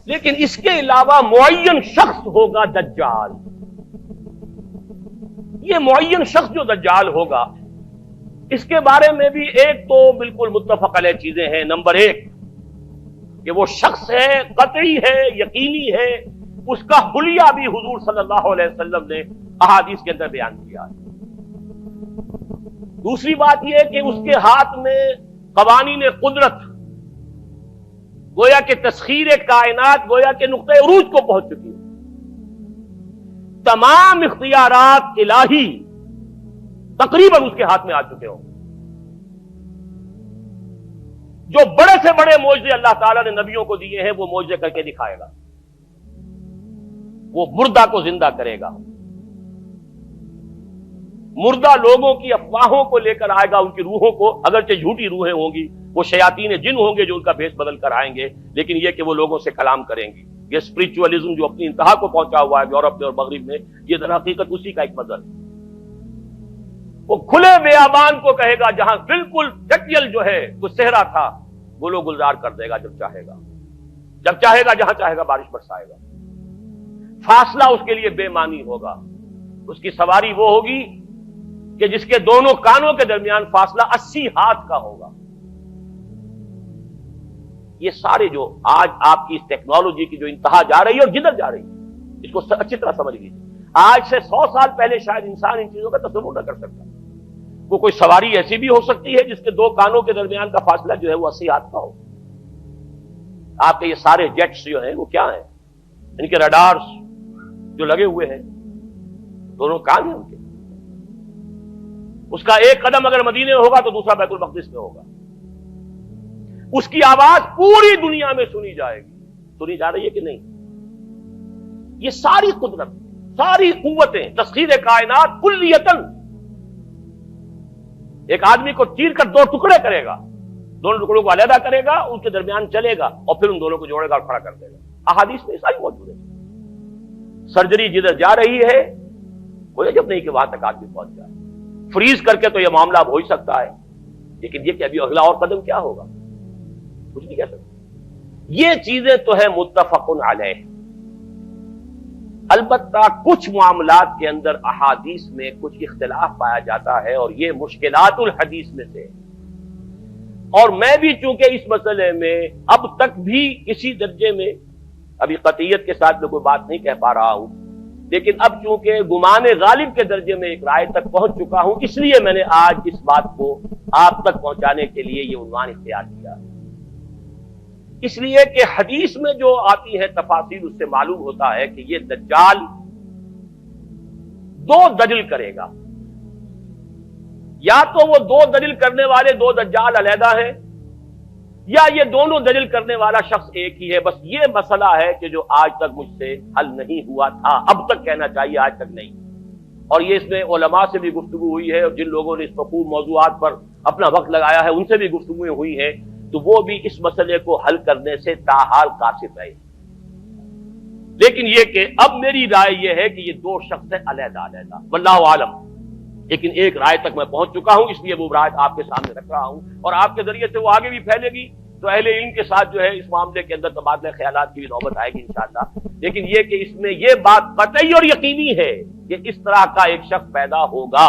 لیکن اس کے علاوہ معین شخص ہوگا دجال. یہ معین شخص جو دجال ہوگا اس کے بارے میں بھی ایک تو بالکل متفق علیہ چیزیں ہیں. نمبر ایک کہ وہ شخص ہے، قطعی ہے، یقینی ہے، اس کا حلیہ بھی حضور صلی اللہ علیہ وسلم نے احادیث کے اندر بیان کیا ہے. دوسری بات یہ کہ اس کے ہاتھ میں قوانین قدرت، گویا کہ تسخیر کائنات گویا کہ نقطۂ عروج کو پہنچ چکی ہے. تمام اختیارات الہی تقریباً اس کے ہاتھ میں آ چکے ہوں. جو بڑے سے بڑے معجزے اللہ تعالیٰ نے نبیوں کو دیے ہیں وہ معجزے کر کے دکھائے گا. وہ مردہ کو زندہ کرے گا، مردہ لوگوں کی افواہوں کو لے کر آئے گا، ان کی روحوں کو، اگرچہ جھوٹی روحیں ہوں گی، وہ شیاطین جن ہوں گے جو ان کا بھیس بدل کر آئیں گے، لیکن یہ کہ وہ لوگوں سے کلام کریں گی. یہ اسپرچولیزم جو اپنی انتہا کو پہنچا ہوا ہے یورپ میں اور مغرب میں، یہ در حقیقت اسی کا ایک مظہر ہے. وہ کھلے بیابان کو کہے گا جہاں بالکل ٹکیل جو ہے وہ صحرا تھا، گل و گلزار کر دے گا جب چاہے گا، جب چاہے گا، جہاں چاہے گا بارش برسائے گا. فاصلہ اس کے لیے بے معنی ہوگا. اس کی سواری وہ ہوگی کہ جس کے دونوں کانوں کے درمیان فاصلہ 80 ہاتھ کا ہوگا. یہ سارے جو آج آپ کی اس ٹیکنالوجی کی جو انتہا جا رہی ہے اور جدھر جا رہی ہے، اس کو اچھی طرح سمجھ لیجیے. آج سے 100 سال پہلے شاید انسان ان چیزوں کا تصور نہ کر سکتا. وہ کوئی سواری ایسی بھی ہو سکتی ہے جس کے دو کانوں کے درمیان کا فاصلہ جو ہے وہ 80 ہاتھ کا ہو. آپ کے یہ سارے جیٹس جو ہیں وہ کیا ہیں؟ ان کے ریڈارز جو لگے ہوئے ہیں، دونوں کان ہیں ان کے. اس کا ایک قدم اگر مدینے میں ہوگا تو دوسرا بیت المقدس میں ہوگا. اس کی آواز پوری دنیا میں سنی جائے گی. سنی جا رہی ہے کہ نہیں؟ یہ ساری قدرت، ساری قوتیں، تسخیر کائنات کلیتاً ایک آدمی کو چیر کر دو ٹکڑے کرے گا، دونوں ٹکڑوں کو علیحدہ کرے گا، ان کے درمیان چلے گا اور پھر ان دونوں کو جوڑے گا اور کھڑا کر دے گا. احادیث میں ساری موجود ہے. سرجری جدھر جا رہی ہے کوئی عجب نہیں کہ وہاں تک آدمی پہنچ جائے. فریز کر کے تو یہ معاملہ اب ہو ہی سکتا ہے، لیکن یہ کہ ابھی اگلا اور قدم کیا ہوگا کچھ نہیں کہہ سکتے. یہ چیزیں تو ہیں متفق علیہ. البتہ کچھ معاملات کے اندر احادیث میں کچھ اختلاف پایا جاتا ہے اور یہ مشکلات الحدیث میں سے. اور میں بھی چونکہ اس مسئلے میں اب تک بھی اسی درجے میں، ابھی قطعیت کے ساتھ میں کوئی بات نہیں کہہ پا رہا ہوں، لیکن اب چونکہ گمان غالب کے درجے میں ایک رائے تک پہنچ چکا ہوں، اس لیے میں نے آج اس بات کو آپ تک پہنچانے کے لیے یہ عنوان اختیار کیا. اس لیے کہ حدیث میں جو آتی ہے تفاصیل اس سے معلوم ہوتا ہے کہ یہ دجال دو دجل کرے گا. یا تو وہ دو دجل کرنے والے دو دجال علیحدہ ہیں، یا یہ دونوں دجل کرنے والا شخص ایک ہی ہے. بس یہ مسئلہ ہے کہ جو آج تک مجھ سے حل نہیں ہوا تھا، اب تک کہنا چاہیے آج تک نہیں. اور یہ اس میں علماء سے بھی گفتگو ہوئی ہے، اور جن لوگوں نے اس مفہوم موضوعات پر اپنا وقت لگایا ہے ان سے بھی گفتگویں ہوئی ہیں، تو وہ بھی اس مسئلے کو حل کرنے سے تاحال قاصر رہے. لیکن یہ کہ اب میری رائے یہ ہے کہ یہ دو شخص ہیں علیحدہ علیحدہ، واللہ عالم. لیکن ایک رائے تک میں پہنچ چکا ہوں، اس لیے وہ رائے آپ کے سامنے رکھ رہا ہوں، اور آپ کے ذریعے سے وہ آگے بھی پھیلے گی تو اہل علم کے ساتھ جو ہے اس معاملے کے اندر تبادلہ خیالات کی بھی نوبت آئے گی انشاءاللہ. لیکن یہ کہ اس میں یہ بات قطعی اور یقینی ہے کہ اس طرح کا ایک شخص پیدا ہوگا.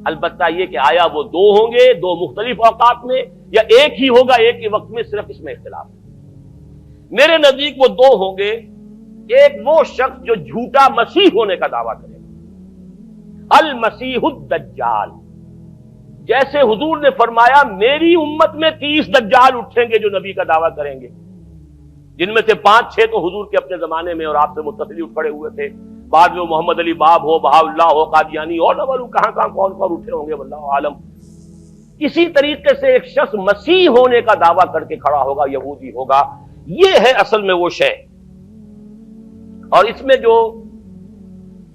البتہ یہ کہ آیا وہ دو ہوں گے دو مختلف اوقات میں، یا ایک ہی ہوگا ایک ہی وقت میں، صرف اس میں اختلاف ہے. میرے نزدیک وہ دو ہوں گے. ایک وہ شخص جو جھوٹا مسیح ہونے کا دعویٰ کرے گا، المسیح الدجال. جیسے حضور نے فرمایا میری امت میں 30 دجال اٹھیں گے جو نبی کا دعویٰ کریں گے، جن میں سے 5-6 تو حضور کے اپنے زمانے میں اور آپ سے متصل اٹھ کھڑے ہوئے تھے. بعد میں محمد علی باب ہو، بہاء اللہ ہو، قادیانی، اور نہ معلوم کہاں کہاں کون کون اٹھے ہوں گے، واللہ عالم. اسی طریقے سے ایک شخص مسیح ہونے کا دعویٰ کر کے کھڑا ہوگا، یہودی ہوگا. یہ ہے اصل میں وہ شے. اور اس میں جو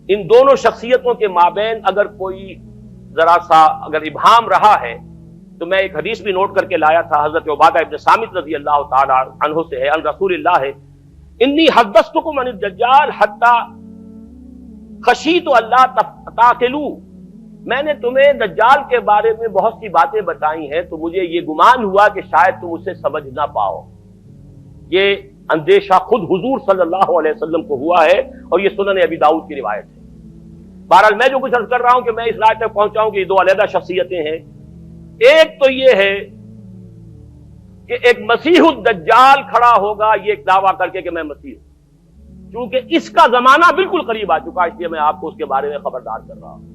ان دونوں شخصیتوں کے مابین اگر کوئی ذرا سا اگر ابہام رہا ہے تو میں ایک حدیث بھی نوٹ کر کے لایا تھا، حضرت عبادہ ابن صامت رضی اللہ تعالی عنہ سے ہے، عن رسول اللہ ہے، انی حدثتکم عن الدجال حتی خشیت اللہ تعقلوا. میں نے تمہیں دجال کے بارے میں بہت سی باتیں بتائی ہیں تو مجھے یہ گمان ہوا کہ شاید تم اسے سمجھ نہ پاؤ. یہ اندیشہ خود حضور صلی اللہ علیہ وسلم کو ہوا ہے، اور یہ سنن ابی داؤد کی روایت ہے۔ بہرحال میں جو کچھ عرض کر رہا ہوں کہ میں اس رائے تک پہنچا ہوں کہ یہ دو علیحدہ شخصیتیں ہیں۔ ایک تو یہ ہے کہ ایک مسیح الدجال کھڑا ہوگا یہ ایک دعویٰ کر کے کہ میں مسیح ہوں، چونکہ اس کا زمانہ بالکل قریب آ چکا، اس لیے میں آپ کو اس کے بارے میں خبردار کر رہا ہوں۔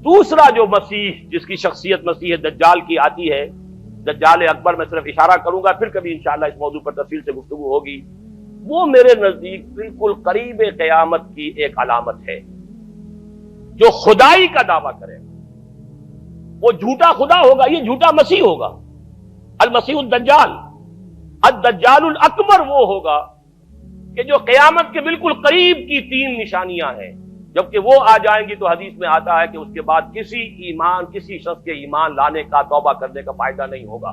دوسرا جو مسیح جس کی شخصیت مسیح دجال کی آتی ہے، دجال اکبر، میں صرف اشارہ کروں گا، پھر کبھی انشاءاللہ اس موضوع پر تفصیل سے گفتگو ہوگی، وہ میرے نزدیک بالکل قریب قیامت کی ایک علامت ہے۔ جو خدائی کا دعویٰ کرے گا وہ جھوٹا خدا ہوگا، یہ جھوٹا مسیح ہوگا، المسیح الدجال۔ الدجال الاکبر وہ ہوگا کہ جو قیامت کے بالکل قریب کی تین نشانیاں ہیں، جبکہ وہ آ جائیں گی تو حدیث میں آتا ہے کہ اس کے بعد کسی شخص کے ایمان لانے کا، توبہ کرنے کا فائدہ نہیں ہوگا۔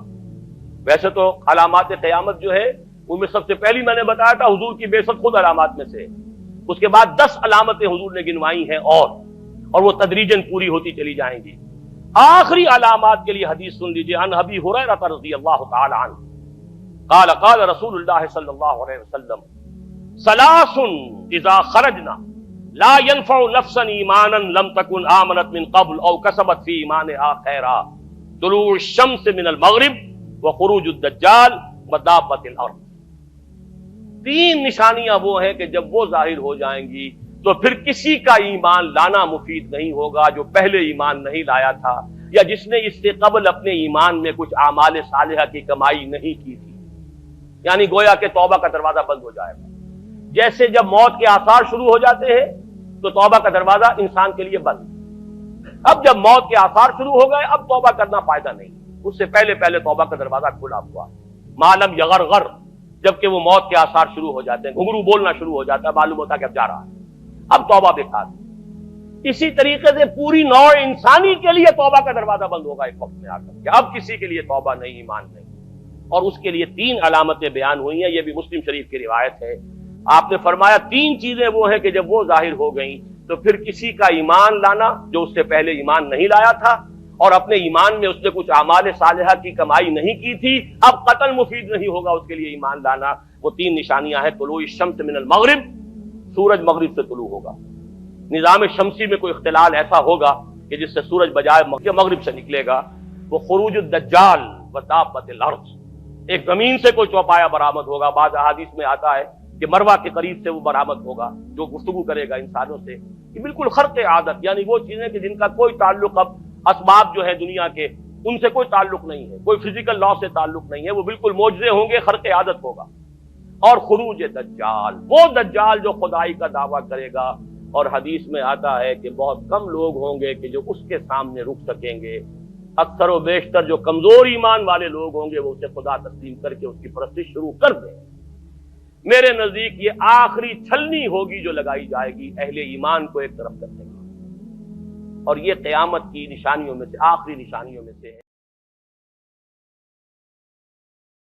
ویسے تو علامات قیامت جو ہے ان میں سب سے پہلی میں نے بتایا تھا حضور کی بعثت خود علامات میں سے، اس کے بعد 10 علامتیں حضور نے گنوائی ہیں، اور وہ تدریجاً پوری ہوتی چلی جائیں گی۔ آخری علامات کے لیے حدیث سن لیجئے، عن ابی ہریرہ رضی اللہ تعالی عنہ قال قال رسول اللہ صلی اللہ علیہ وسلم ثلاث اذا خرجنا لا ينفع نفسا ایمانا لم تكن آمنت من قبل او کسبت فی ایمانها خیرا، طلوع الشمس من المغرب وخروج الدجال ودابۃ الارض۔ تین نشانیاں وہ ہیں کہ جب وہ ظاہر ہو جائیں گی تو پھر کسی کا ایمان لانا مفید نہیں ہوگا جو پہلے ایمان نہیں لایا تھا، یا جس نے اس سے قبل اپنے ایمان میں کچھ اعمال صالحہ کی کمائی نہیں کی تھی۔ یعنی گویا کہ توبہ کا دروازہ بند ہو جائے گا۔ جیسے جب موت کے آثار شروع ہو جاتے ہیں تو توبہ کا دروازہ انسان کے لیے بند۔ اب جب موت کے آثار شروع ہو گئے اب توبہ کرنا فائدہ نہیں، اس سے پہلے توبہ کا دروازہ کھلا ہوا۔ معلم یغرغر، جبکہ وہ موت کے آثار شروع ہو جاتے ہیں، گھنگرو بولنا شروع ہو جاتا ہے، معلوم ہوتا ہے کہ اب جا رہا ہے، اب توبہ بیکار۔ اسی طریقے سے پوری نوع انسانی کے لیے توبہ کا دروازہ بند ہوگا ایک وقت میں آ کر کہ اب کسی کے لیے توبہ نہیں، ایمان نہیں، اور اس کے لیے 3 علامتیں بیان ہوئی ہیں۔ یہ بھی مسلم شریف کی روایت ہے۔ آپ نے فرمایا 3 چیزیں وہ ہیں کہ جب وہ ظاہر ہو گئیں تو پھر کسی کا ایمان لانا جو اس سے پہلے ایمان نہیں لایا تھا، اور اپنے ایمان میں اس نے کچھ اعمال صالحہ کی کمائی نہیں کی تھی، اب قتل مفید نہیں ہوگا اس کے لیے ایمان لانا۔ وہ 3 نشانیاں ہیں، طلوع الشمس من المغرب، سورج مغرب سے طلوع ہوگا۔ نظام شمسی میں کوئی اختلال ایسا ہوگا کہ جس سے سورج بجائے مغرب سے نکلے گا۔ وہ خروج الدجال ودابۃ الارض، ایک زمین سے کوئی چوپایا برآمد ہوگا، بعض احادیث میں آتا ہے کہ مروہ کے قریب سے وہ برآمد ہوگا جو گفتگو کرے گا انسانوں سے۔ یہ بالکل خرق عادت، یعنی وہ چیزیں کہ جن کا کوئی تعلق اب اسباب جو ہے دنیا کے ان سے کوئی تعلق نہیں ہے، کوئی فزیکل لا سے تعلق نہیں ہے، وہ بالکل معجزے ہوں گے، خرق عادت ہوگا۔ اور خروج دجال، وہ دجال جو خدائی کا دعویٰ کرے گا، اور حدیث میں آتا ہے کہ بہت کم لوگ ہوں گے کہ جو اس کے سامنے رک سکیں گے، اکثر و بیشتر جو کمزور ایمان والے لوگ ہوں گے وہ اسے خدا تسلیم کر کے اس کی پرستش شروع کر دیں۔ میرے نزدیک یہ آخری چھلنی ہوگی جو لگائی جائے گی اہل ایمان کو ایک طرف کرنے کی، اور یہ قیامت کی نشانیوں میں سے آخری نشانیوں میں سے ہے۔